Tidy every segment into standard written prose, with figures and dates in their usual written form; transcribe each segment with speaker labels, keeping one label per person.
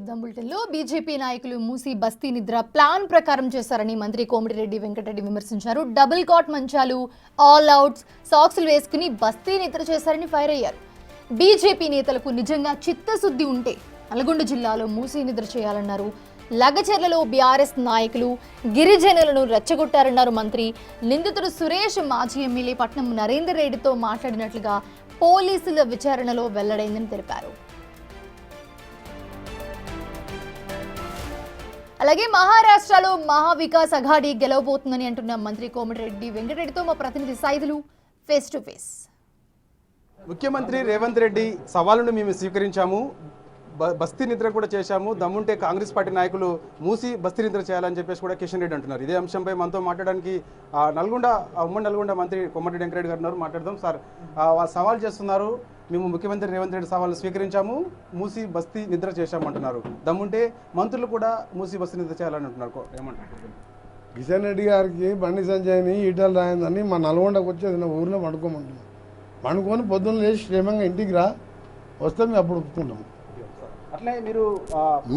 Speaker 1: చూద్దాం బులెటిన్లో బీజేపీ నాయకులు మూసి బస్తీ నిద్ర ప్లాన్ ప్రకారం చేశారని మంత్రి కోమటిరెడ్డి వెంకటరెడ్డి విమర్శించారు. డబుల్ కాట్ మంచాలు, ఆల్ అవుట్స్, సాక్స్లు వేసుకుని బస్తీ నిద్ర చేశారని ఫైర్ అయ్యారు. బీజేపీ నేతలకు నిజంగా చిత్తశుద్ధి ఉంటే నల్గొండ జిల్లాలో మూసి నిద్ర చేయాలన్నారు. లగచెర్లలో బీఆర్ఎస్ నాయకులు గిరిజనులను రెచ్చగొట్టారన్నారు మంత్రి. నిందితుడు సురేష్ మాజీ ఎమ్మెల్యే పట్నం నరేందర్ రెడ్డితో మాట్లాడినట్లుగా పోలీసుల విచారణలో వెల్లడైందని తెలిపారు. అలాగే మహారాష్ట్రలో మహావికాస్ అఘాడీ గెలవబోతుందని అంటున్న మంత్రి కోమటిరెడ్డి వెంకటరెడ్డితో మా ప్రతినిధి సైదులు ఫేస్ టు ఫేస్.
Speaker 2: ముఖ్యమంత్రి రేవంత్ రెడ్డి సవాలును మేము స్వీకరించాము, బస్తీ నిద్ర కూడా చేశాము, దమ్ముంటే కాంగ్రెస్ పార్టీ నాయకులు మూసి బస్తీ నిద్ర చేయాలని చెప్పేసి కూడా కిషన్ రెడ్డి అంటున్నారు. ఇదే అంశంపై మనతో మాట్లాడడానికి ఉమ్మడి నల్గొండ మంత్రి కోమటిరెడ్డి వెంకటరెడ్డి గారు ఉన్నారు. మాట్లాడదాం. సార్, సవాల్ చేస్తున్నారు, మేము ముఖ్యమంత్రి రేవంత్ రెడ్డి సవాలు స్వీకరించాము, మూసి బస్తీ నిద్ర చేశామంటున్నారు. దమ్ముంటే మంత్రులు కూడా మూసి బస్తీ నిద్ర చేయాలని అంటున్నారు. ఏమంటారు?
Speaker 3: కిషన్ రెడ్డి గారికి బండి సంజయ్ని ఈటల రాయిందని మా నల్గొండకు వచ్చేది నా ఊరిలో పండుకోమంటున్నాం. పండుకొని పొద్దున్న లేచి క్షేమంగా ఇంటికి రా వస్తే మేము అప్పుడు ఒప్పుకుంటాం.
Speaker 2: అట్లే మీరు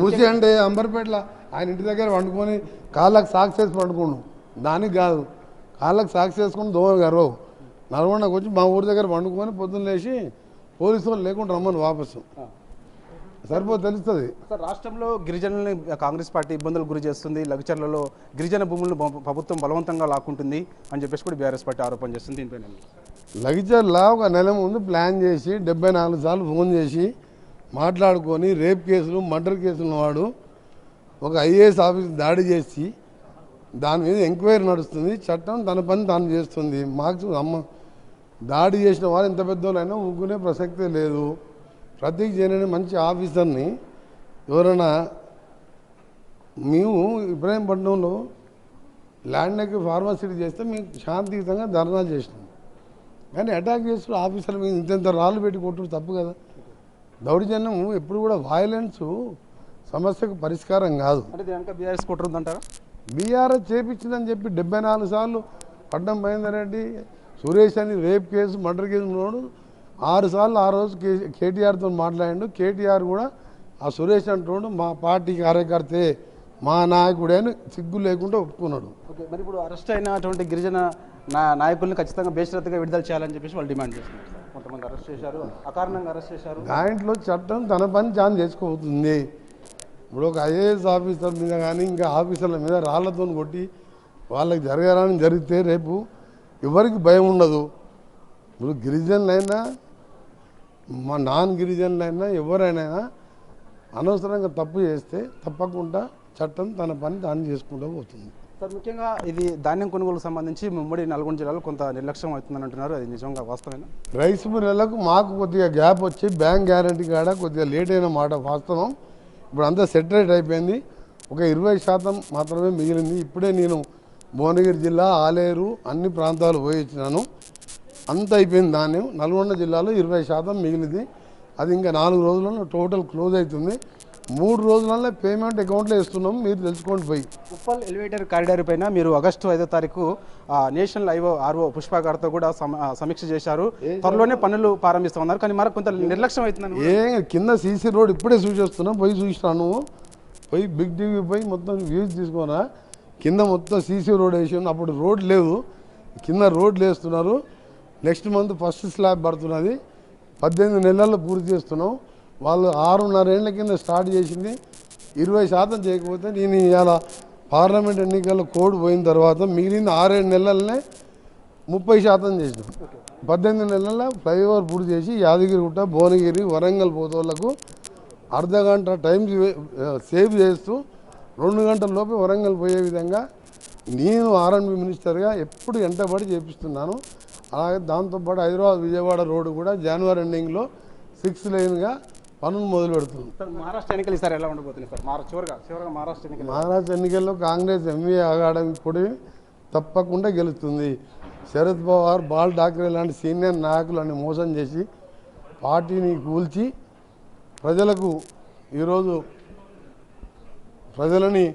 Speaker 3: మూసి అంటే అంబర్పేటలో ఆయన ఇంటి దగ్గర వండుకొని కాళ్ళకు సాక్స్ వేసి పండుకున్నాం. దానికి కాదు, కాళ్ళకు సాక్స్ వేసుకుని దోమ గారు నల్గొండకు వచ్చి మా ఊరి దగ్గర వండుకొని పొద్దున్న లేచి పోలీసు వాళ్ళు లేకుండా రమ్మని వాపసు సరిపోతే తెలుస్తుంది.
Speaker 2: సార్, రాష్ట్రంలో గిరిజనుల్ని కాంగ్రెస్ పార్టీ ఇబ్బందులు గురి చేస్తుంది, లగచర్లలో గిరిజన భూములను ప్రభుత్వం బలవంతంగా లాక్కుంటుంది అని చెప్పేసి కూడా బీఆర్ఎస్ పార్టీ ఆరోపణ చేస్తుంది. దీనిపైన
Speaker 3: లగచర్లా ఒక నెల ముందు ప్లాన్ చేసి 74 సార్లు ఫోన్ చేసి మాట్లాడుకొని రేప్ కేసులు, మర్డర్ కేసులు వాడు ఒక ఐఏఎస్ ఆఫీస్ దాడి చేసి దాని మీద ఎంక్వైరీ నడుస్తుంది. చట్టం తన పని తాను చేస్తుంది. మాకు దాడి చేసిన వారు ఎంత పెద్దోళ్ళైనా ఊరుకునే ప్రసక్తే లేదు. ప్రత్యేక చేయని మంచి ఆఫీసర్ని ఎవరైనా మేము ఇబ్రాహీంపట్నంలో ల్యాండ్ ఎక్కి ఫార్మసిటీ చేస్తే మేము శాంతియుతంగా ధర్నా చేసినాం. కానీ అటాక్ చేస్తూ ఆఫీసర్ మీద ఇంత రాళ్ళు పెట్టి కొట్టడం తప్పు కదా. దౌర్జన్యం ఎప్పుడు కూడా వైలెన్స్ సమస్యకు పరిష్కారం కాదు.
Speaker 2: బీఆర్ఎస్ కుట్రుందంటారా?
Speaker 3: బీఆర్ఎస్ చేపించిందని చెప్పి 74 సార్లు పట్నం మహేందర్ రెడ్డి, సురేష్ అని రేప్ కేసు, మర్డర్ కేసు ఉన్నాడు. 6 సార్లు ఆ రోజు కేటీఆర్తో మాట్లాడాడు. కేటీఆర్ కూడా ఆ సురేష్ అంటున్నాడు మా పార్టీ కార్యకర్తే, మా నాయకుడే అని సిగ్గు లేకుండా ఒప్పుకున్నాడు.
Speaker 2: ఓకే, మరి ఇప్పుడు అరెస్ట్ అయినటువంటి గిరిజన నాయకుల్ని ఖచ్చితంగా బేషరతుగా విడుదల చేయాలని చెప్పేసి వాళ్ళు డిమాండ్ చేస్తున్నారు. కొంతమంది అరెస్ట్ చేశారు, అకారణంగా అరెస్ట్ చేశారు.
Speaker 3: దాంట్లో చట్టం తన పని తాను చేసుకోబోతుంది. ఇప్పుడు ఒక ఐఏఎస్ ఆఫీసర్ మీద కానీ ఇంకా ఆఫీసర్ల మీద రాళ్లతో కొట్టి వాళ్ళకి జరగాలని జరిగితే రేపు ఎవరికి భయం ఉండదు. ఇప్పుడు గిరిజనులైనా మా నాన్ గిరిజనులైనా ఎవరైనా అనవసరంగా తప్పు చేస్తే తప్పకుండా చట్టం తన పని తాను చేసుకుంటూ పోతుంది.
Speaker 2: సార్, ముఖ్యంగా ఇది ధాన్యం కొనుగోలుకు సంబంధించి ఉమ్మడి నల్గొండ జిల్లాలో కొంత నిర్లక్ష్యం అవుతుందని అంటున్నారు. అది నిజంగా వాస్తవమేనా?
Speaker 3: రైస్ మిల్లులకు మాకు కొద్దిగా గ్యాప్ వచ్చి బ్యాంక్ గ్యారంటీ కాడ కొద్దిగా లేట్ అయిన మాట వాస్తవం. ఇప్పుడు అంతా సెటరేట్ అయిపోయింది. ఒక 20% మాత్రమే మిగిలింది. ఇప్పుడే నేను భువనగిరి జిల్లా, ఆలేరు అన్ని ప్రాంతాలు పోయి వచ్చినాను. అంత అయిపోయింది ధాన్యం. నల్గొండ జిల్లాలో 20% మిగిలింది. అది ఇంకా 4 రోజులలో టోటల్ క్లోజ్ అవుతుంది. 3 రోజులలో పేమెంట్ అకౌంట్లో ఇస్తున్నాం, మీరు తెలుసుకోండి. పోయి
Speaker 2: ఉప్పల్ ఎలివేటర్ కారిడార్ పైన మీరు ఆగస్టు 5వ తారీఖు నేషనల్ ఆర్ఓ పుష్ప గారితో కూడా సమీక్ష చేశారు. త్వరలోనే పనులు ప్రారంభిస్తామన్నారు. కానీ మరి కొంత నిర్లక్ష్యం అవుతుందని
Speaker 3: కింద సీసీ రోడ్ ఇప్పుడే చూసేస్తున్నాం. పోయి చూసినాను, పోయి బిగ్ టీవీ పోయి మొత్తం వ్యూస్ తీసుకోనా. కింద మొత్తం సీసీ రోడ్ వేసి అప్పుడు రోడ్ లేదు, కింద రోడ్లు వేస్తున్నారు. నెక్స్ట్ మంత్ ఫస్ట్ స్లాబ్ పడుతున్నది. 18 నెలల్లో పూర్తి చేస్తున్నాం. వాళ్ళు 6.5 ఏళ్ల కింద స్టార్ట్ చేసింది. 20% చేయకపోతే నేను ఇవాళ పార్లమెంట్ ఎన్నికల కోడ్ పోయిన తర్వాత మిగిలిన 6-7 నెలలనే 30% చేసినాం. 18 నెలల ఫ్లైఓవర్ పూర్తి చేసి యాదగిరిగుట్ట, భువనగిరి, వరంగల్ పోతోళ్లకు అర్ధగంట టైం సేవ్ చేస్తూ 2 గంటల లోపే వరంగల్ పోయే విధంగా నేను ఆర్ఎండ్బి మినిస్టర్గా ఎప్పుడు వెంటబడి చేపిస్తున్నాను. అలాగే దాంతోపాటు హైదరాబాద్ విజయవాడ రోడ్డు కూడా జనవరి ఎండింగ్లో 6 లేన్గా పనులు మొదలు పెడుతున్నాం.
Speaker 2: మహారాష్ట్ర ఎన్నికలు ఈసారి ఎలా ఉండబోతున్నాయి సార్? చివరిగా
Speaker 3: మహారాష్ట్ర ఎన్నికల్లో కాంగ్రెస్ ఎంవీఏ ఆగాడం కూడా తప్పకుండా గెలుస్తుంది. శరద్ పవార్, బాల్ ఠాక్రే లాంటి సీనియర్ నాయకులని మోసం చేసి పార్టీని కూల్చి ప్రజలకు ఈరోజు ప్రజలని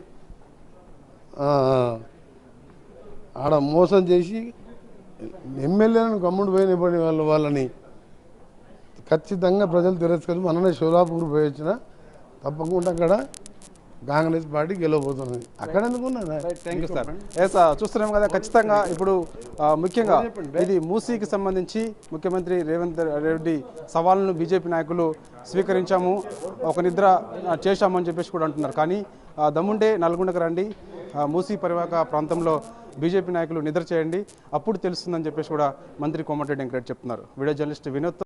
Speaker 3: ఆడ మోసం చేసి ఎమ్మెల్యేలను కమ్ముడు పోయిన వాళ్ళని ఖచ్చితంగా ప్రజలు తిరస్కరించి మననే షోలాపూర్ పోయి వచ్చిన తప్పకుండా అక్కడ కాంగ్రెస్ పార్టీ గెలవబోతున్నది. అక్కడ ఎందుకున్నదా?
Speaker 2: Thank you sir. ఎస్ చూస్తున్నాం కదా, ఖచ్చితంగా ఇప్పుడు ముఖ్యంగా ఇది మూసీకి సంబంధించి ముఖ్యమంత్రి రేవంత్ రెడ్డి సవాళ్ళను బీజేపీ నాయకులు స్వీకరించాము, ఒక నిద్ర చేశామని చెప్పేసి కూడా అంటున్నారు. కానీ దమ్ముంటే నల్గొండకు రండి, మూసీ పరివాహక ప్రాంతంలో బీజేపీ నాయకులు నిద్ర చేయండి, అప్పుడు తెలుస్తుందని చెప్పేసి కూడా మంత్రి కోమటిరెడ్డి వెంకటరెడ్డి చెప్తున్నారు. Video journalist Vinod.